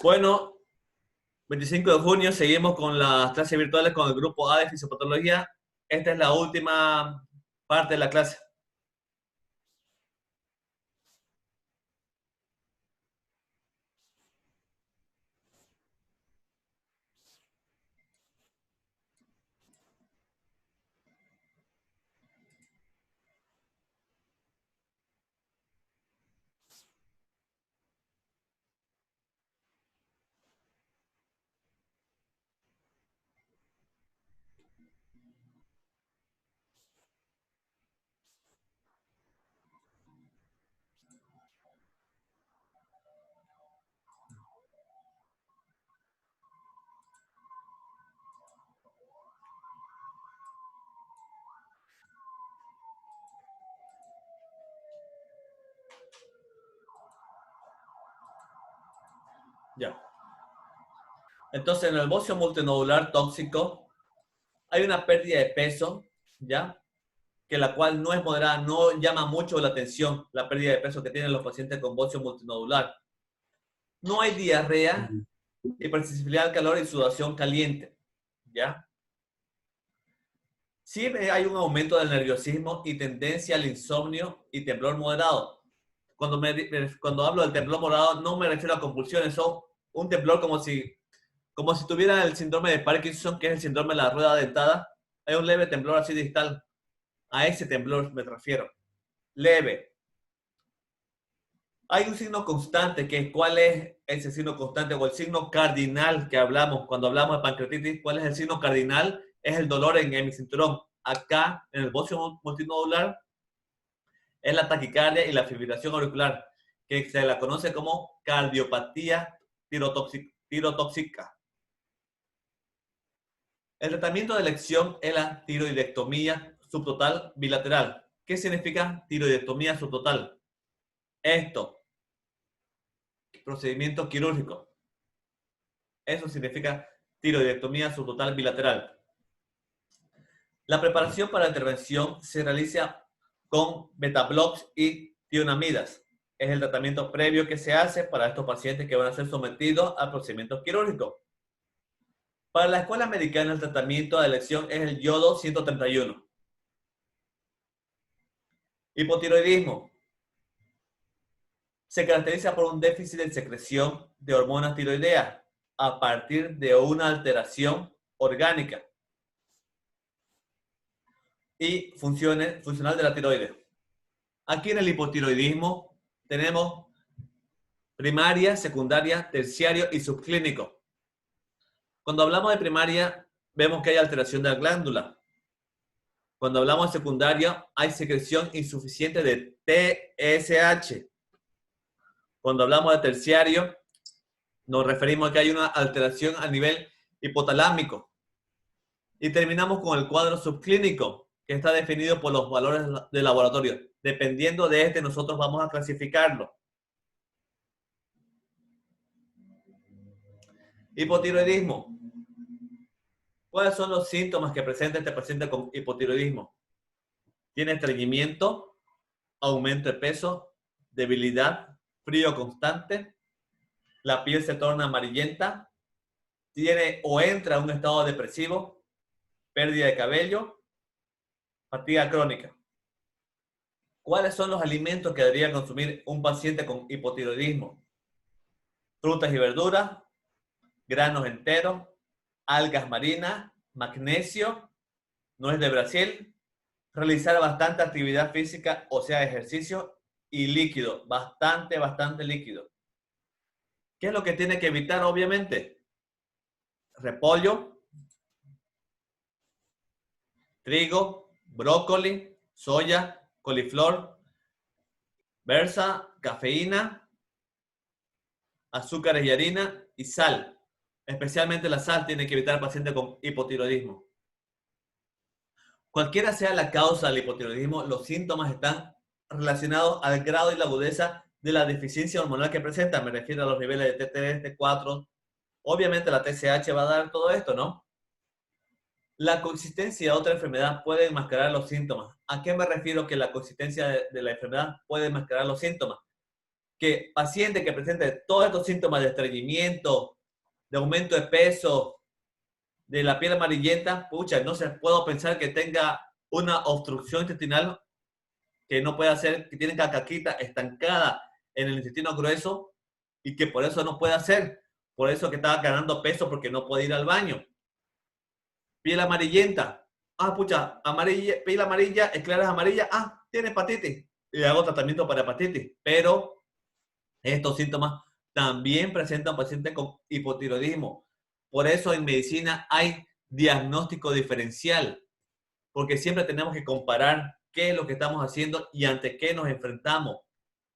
Bueno, 25 de junio seguimos con las clases virtuales con el grupo A de Fisiopatología. Esta es la última parte de la clase. Ya. Entonces, en el bocio multinodular tóxico hay una pérdida de peso, ¿ya? Que la cual no es moderada, no llama mucho la atención la pérdida de peso que tienen los pacientes con bocio multinodular. No hay diarrea, hipersensibilidad al calor y sudoración caliente, ¿ya? Sí hay un aumento del nerviosismo y tendencia al insomnio y temblor moderado. Cuando hablo del temblor moderado, no me refiero a convulsiones, son un temblor como si tuviera el síndrome de Parkinson, que es el síndrome de la rueda dentada. Hay un leve temblor así distal. A ese temblor me refiero. Leve. Hay un signo constante, que ¿cuál es ese signo constante o el signo cardinal que hablamos cuando hablamos de pancreatitis? ¿Cuál es el signo cardinal? Es el dolor en el cinturón. Acá, en el bocio multinodular, es la taquicardia y la fibrilación auricular, que se la conoce como cardiopatía tirotóxica. El tratamiento de elección es la tiroidectomía subtotal bilateral. ¿Qué significa tiroidectomía subtotal? Esto, procedimiento quirúrgico. Eso significa tiroidectomía subtotal bilateral. La preparación para la intervención se realiza con beta-blocs y tionamidas. Es el tratamiento previo que se hace para estos pacientes que van a ser sometidos a procedimientos quirúrgicos. Para la escuela americana, el tratamiento de elección es el yodo 131. Hipotiroidismo. Se caracteriza por un déficit de secreción de hormonas tiroideas a partir de una alteración orgánica y funcional de la tiroides. Aquí en el hipotiroidismo tenemos primaria, secundaria, terciario y subclínico. Cuando hablamos de primaria, vemos que hay alteración de la glándula. Cuando hablamos de secundaria, hay secreción insuficiente de TSH. Cuando hablamos de terciario, nos referimos a que hay una alteración a nivel hipotalámico. Y terminamos con el cuadro subclínico, que está definido por los valores de laboratorio. Dependiendo de este, nosotros vamos a clasificarlo. Hipotiroidismo. ¿Cuáles son los síntomas que presenta este paciente con hipotiroidismo? Tiene estreñimiento, aumento de peso, debilidad, frío constante, la piel se torna amarillenta, tiene o entra en un estado depresivo, pérdida de cabello, fatiga crónica. ¿Cuáles son los alimentos que debería consumir un paciente con hipotiroidismo? Frutas y verduras, granos enteros, algas marinas, magnesio, nuez de Brasil, realizar bastante actividad física, o sea, ejercicio, y líquido, bastante líquido. ¿Qué es lo que tiene que evitar, obviamente? Repollo, trigo, brócoli, soya, coliflor, berza, cafeína, azúcares y harina y sal. Especialmente la sal tiene que evitar al paciente con hipotiroidismo. Cualquiera sea la causa del hipotiroidismo, los síntomas están relacionados al grado y la agudeza de la deficiencia hormonal que presenta. Me refiero a los niveles de T3, T4. Obviamente la TSH va a dar todo esto, ¿no? La coexistencia de otra enfermedad puede enmascarar los síntomas. ¿A qué me refiero que la coexistencia de la enfermedad puede enmascarar los síntomas? que paciente que presente todos estos síntomas de estreñimiento, de aumento de peso, de la piel amarillenta, pucha, no se puedo pensar que tenga una obstrucción intestinal que no puede hacer, que tiene cacaquita estancada en el intestino grueso y que por eso no puede hacer. Por eso que estaba ganando peso porque no puede ir al baño. Piel amarillenta. Ah, pucha, amarilla, piel amarilla, escleras amarillas. Ah, tiene hepatitis. Y hago tratamiento para hepatitis. Pero estos síntomas también presentan pacientes con hipotiroidismo. Por eso en medicina hay diagnóstico diferencial, porque siempre tenemos que comparar qué es lo que estamos haciendo y ante qué nos enfrentamos.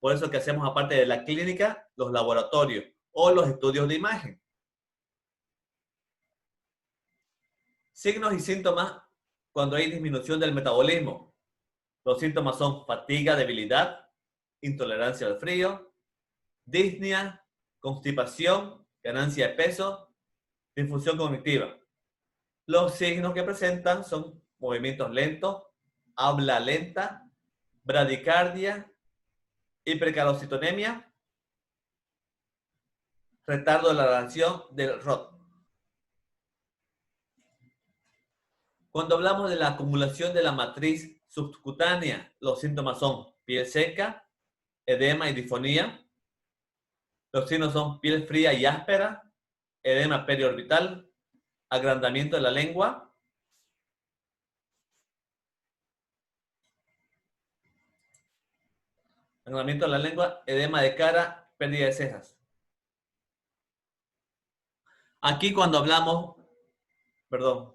Por eso que hacemos, aparte de la clínica, los laboratorios o los estudios de imagen. Signos y síntomas cuando hay disminución del metabolismo. Los síntomas son fatiga, debilidad, intolerancia al frío, disnea, constipación, ganancia de peso, disfunción cognitiva. Los signos que presentan son movimientos lentos, habla lenta, bradicardia, hipercalcitonemia, retardo de la relación del ROT. Cuando hablamos de la acumulación de la matriz subcutánea, los síntomas son piel seca, edema y disfonía. Los signos son piel fría y áspera, edema periorbital, agrandamiento de la lengua, agrandamiento de la lengua, edema de cara, pérdida de cejas. Aquí cuando hablamos, perdón,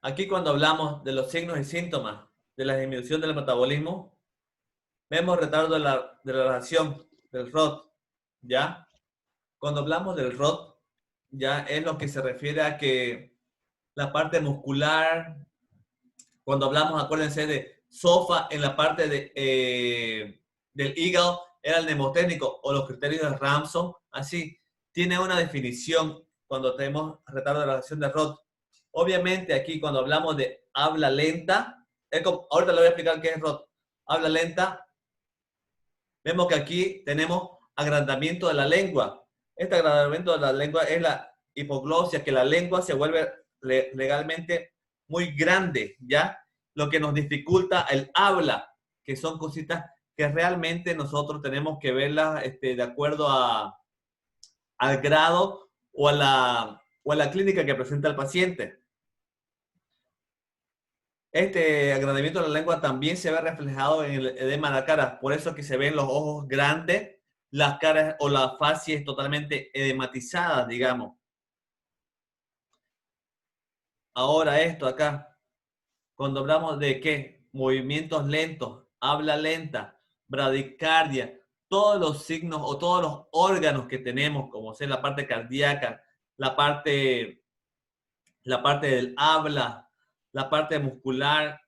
aquí cuando hablamos de los signos y síntomas de la disminución del metabolismo, vemos retardo de la relación del ROT, ¿ya? Cuando hablamos del ROT, ya es lo que se refiere a que la parte muscular, cuando hablamos, acuérdense de SOFA en la parte del hígado, era el mnemotécnico o los criterios de Ramsson, así, tiene una definición cuando tenemos retardo de la relación de ROT. Obviamente aquí cuando hablamos de habla lenta, ahorita le voy a explicar qué es ROT. Habla lenta, vemos que aquí tenemos agrandamiento de la lengua. Este agrandamiento de la lengua es la hipoglosia, que la lengua se vuelve legalmente muy grande, ¿ya? Lo que nos dificulta el habla, que son cositas que realmente nosotros tenemos que verlas de acuerdo al grado o a la clínica que presenta el paciente. Este agrandamiento de la lengua también se ve reflejado en el edema de la cara, por eso que se ven los ojos grandes, las caras o la facies totalmente edematizadas, digamos. Ahora esto acá, cuando hablamos de qué, movimientos lentos, habla lenta, bradicardia, todos los signos o todos los órganos que tenemos, como ser la parte cardíaca, la parte del habla, la parte muscular,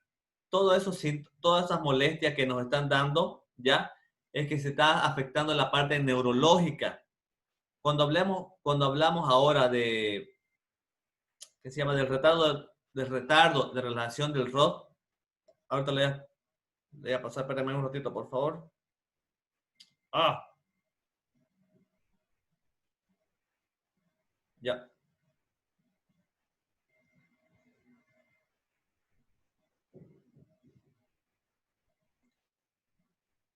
todo eso, todas esas molestias que nos están dando, ¿ya? Es que se está afectando la parte neurológica. Cuando hablamos ahora de, ¿qué se llama? Del retardo de relación del ROT, ahorita le voy a pasar, espérame un ratito, por favor. Ah, ya.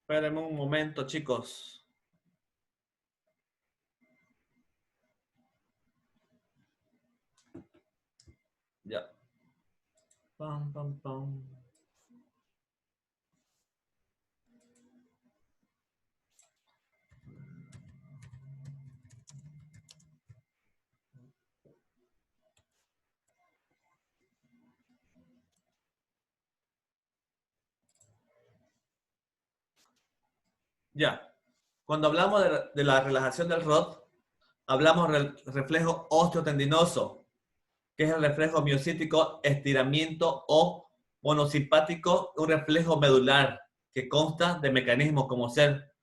Espérenme un momento, chicos. Ya. Pam, pam, pam. Ya. Cuando hablamos de la relajación del ROT, hablamos del reflejo osteotendinoso, que es el reflejo miocítico, estiramiento o monosimpático, un reflejo medular que consta de mecanismos como ser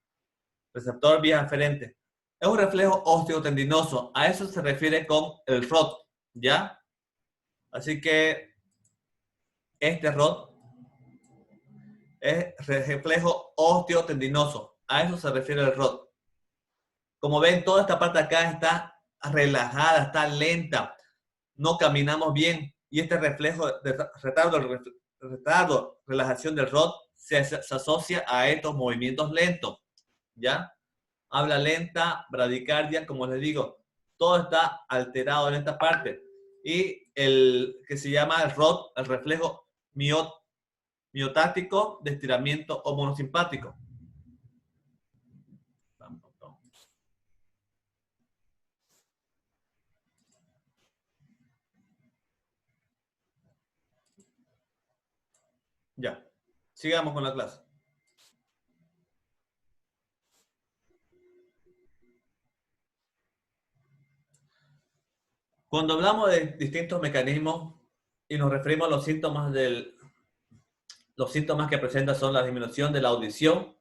receptor vía aferente. Es un reflejo osteotendinoso, a eso se refiere con el ROT, ¿ya? Así que este ROT es reflejo osteotendinoso. A eso se refiere el ROT. Como ven, toda esta parte de acá está relajada, está lenta. No caminamos bien. Y este reflejo de retardo, relajación del ROT se asocia a estos movimientos lentos. ¿Ya? Habla lenta, bradicardia, como les digo. Todo está alterado en esta parte. Y el que se llama el ROT, el reflejo miotáctico de estiramiento o monosimpático. Ya, sigamos con la clase. Cuando hablamos de distintos mecanismos y nos referimos a los síntomas que presenta son la disminución de la audición,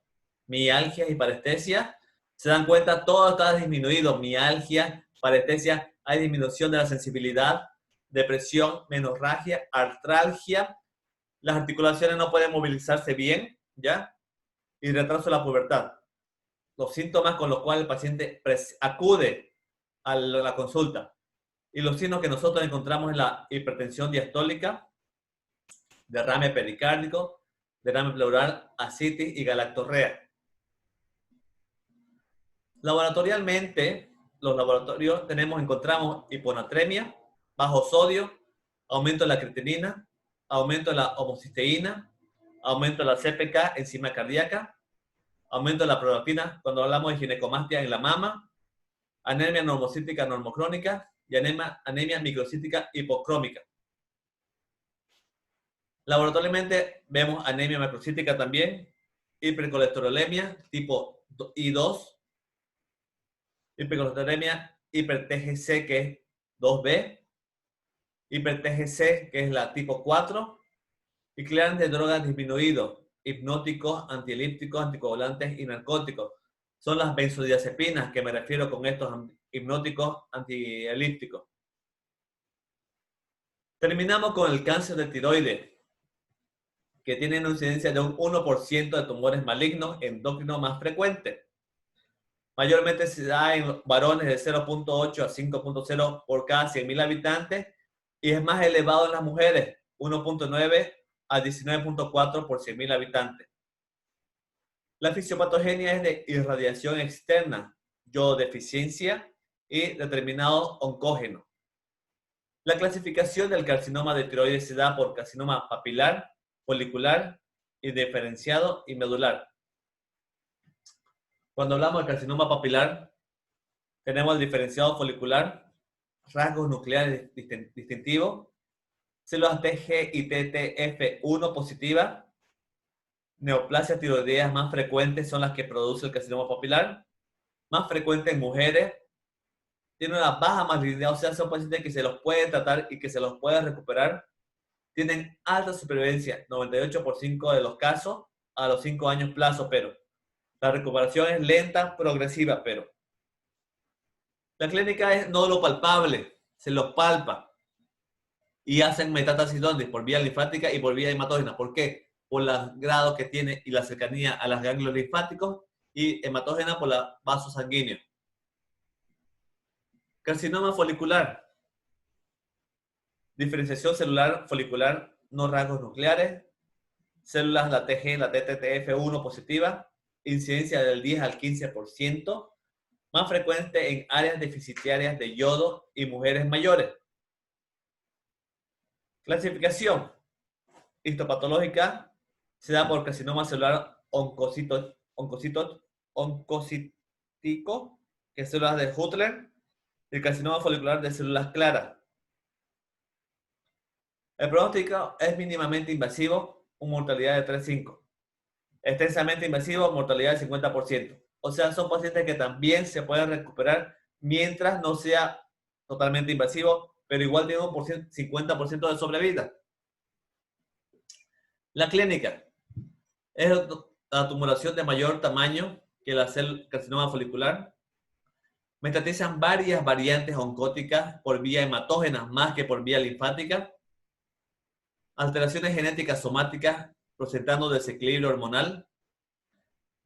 mialgia y parestesia. Se dan cuenta, todo está disminuido, mialgia, parestesia, hay disminución de la sensibilidad, depresión, menorragia, artralgia, las articulaciones no pueden movilizarse bien, ¿ya? Y retraso de la pubertad. Los síntomas con los cuales el paciente acude a la consulta. Y los signos que nosotros encontramos en la hipertensión diastólica, derrame pericárdico, derrame pleural, ascitis y galactorrea. Laboratorialmente, los laboratorios encontramos hiponatremia, bajo sodio, aumento de la creatinina, aumento de la homocisteína, aumento de la CPK, enzima cardíaca, aumento de la prolactina cuando hablamos de ginecomastia en la mama, anemia normocítica normocrónica y anemia microcítica hipocrómica. Laboratorialmente vemos anemia macrocítica también, hipercolesterolemia tipo I2, hipercolesterolemia, hiper-TGC que es 2B, hiper-TGC que es la tipo 4, y clearance de drogas disminuidos, hipnóticos, antielípticos, anticoagulantes y narcóticos. Son las benzodiazepinas que me refiero con estos hipnóticos antielípticos. Terminamos con el cáncer de tiroides, que tiene una incidencia de un 1% de tumores malignos endocrinos más frecuentes. Mayormente se da en varones de 0.8 a 5.0 por cada 100.000 habitantes y es más elevado en las mujeres, 1.9 a 19.4 por 100.000 habitantes. La fisiopatogenia es de irradiación externa, yododeficiencia y determinado oncógeno. La clasificación del carcinoma de tiroides se da por carcinoma papilar, folicular, indiferenciado y medular. Cuando hablamos de carcinoma papilar, tenemos el diferenciado folicular, rasgos nucleares distintivos, células TG y TTF1 positivas, neoplasias tiroideas más frecuentes son las que produce el carcinoma papilar, más frecuente en mujeres, tiene una baja malignidad, o sea, son pacientes que se los puede tratar y que se los puede recuperar, tienen alta supervivencia, 98% de los casos a los 5 años plazo, pero la recuperación es lenta, progresiva, pero la clínica es nódulo palpable, se los palpa y hacen metástasis ¿dónde? Por vía linfática y por vía hematógena. ¿Por qué? Por los grados que tiene y la cercanía a los ganglios linfáticos y hematógena por los vasos sanguíneos. Carcinoma folicular. Diferenciación celular folicular, no rasgos nucleares. Células, la TG, la TTF1 positiva. Incidencia del 10 al 15%. Más frecuente en áreas deficitarias de yodo y mujeres mayores. Clasificación. Histopatológica se da por carcinoma celular oncocítico, que es células de Hutler, y el carcinoma folicular de células claras. El pronóstico es mínimamente invasivo, una mortalidad de 3.5. Extensamente invasivo, mortalidad del 50%. O sea, son pacientes que también se pueden recuperar mientras no sea totalmente invasivo, pero igual tiene un 50% de sobrevida. La clínica es la tumulación de mayor tamaño que la carcinoma folicular. Metatizan varias variantes oncóticas por vía hematógena más que por vía linfática. Alteraciones genéticas somáticas presentando desequilibrio hormonal,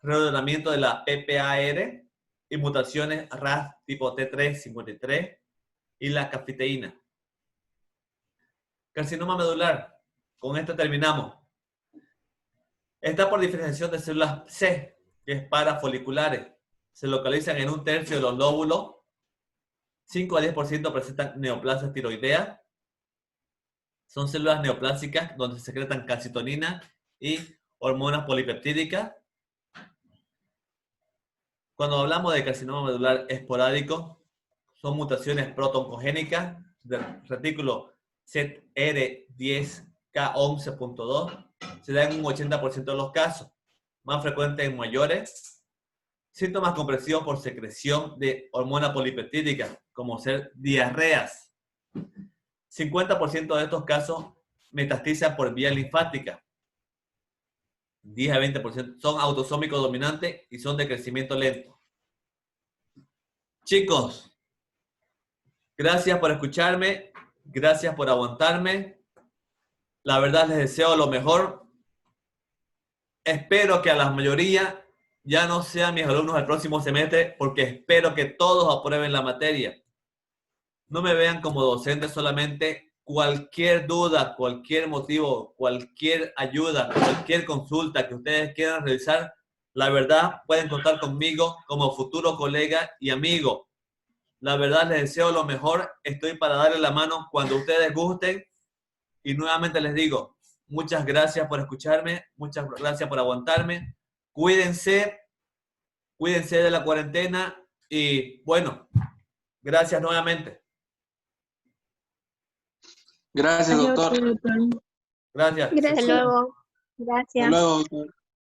reordenamiento de la PPAR y mutaciones RAS tipo T353 y la cafeína. Carcinoma medular. Con esto terminamos. Está por diferenciación de células C, que es parafoliculares. Se localizan en 1/3 de los lóbulos. 5 a 10% presentan neoplasia tiroidea. Son células neoplásicas donde se secretan calcitonina y hormonas polipeptídicas. Cuando hablamos de carcinoma medular esporádico, son mutaciones protoncogénicas del retículo ZR10K11.2. Se da en un 80% de los casos, más frecuente en mayores. Síntomas comprensivos por secreción de hormona polipeptídica, como ser diarreas. 50% de estos casos metastizan por vía linfática. 10 a 20% son autosómicos dominantes y son de crecimiento lento. Chicos, gracias por escucharme, gracias por aguantarme. La verdad les deseo lo mejor. Espero que a la mayoría ya no sean mis alumnos el próximo semestre, porque espero que todos aprueben la materia. No me vean como docente solamente. Cualquier duda, cualquier motivo, cualquier ayuda, cualquier consulta que ustedes quieran realizar, la verdad pueden contar conmigo como futuro colega y amigo. La verdad les deseo lo mejor. Estoy para darle la mano cuando ustedes gusten. Y nuevamente les digo, muchas gracias por escucharme, muchas gracias por aguantarme. Cuídense de la cuarentena y bueno, gracias nuevamente. Gracias, doctor. Gracias. Hasta luego. Hasta Gracias. luego, doctor.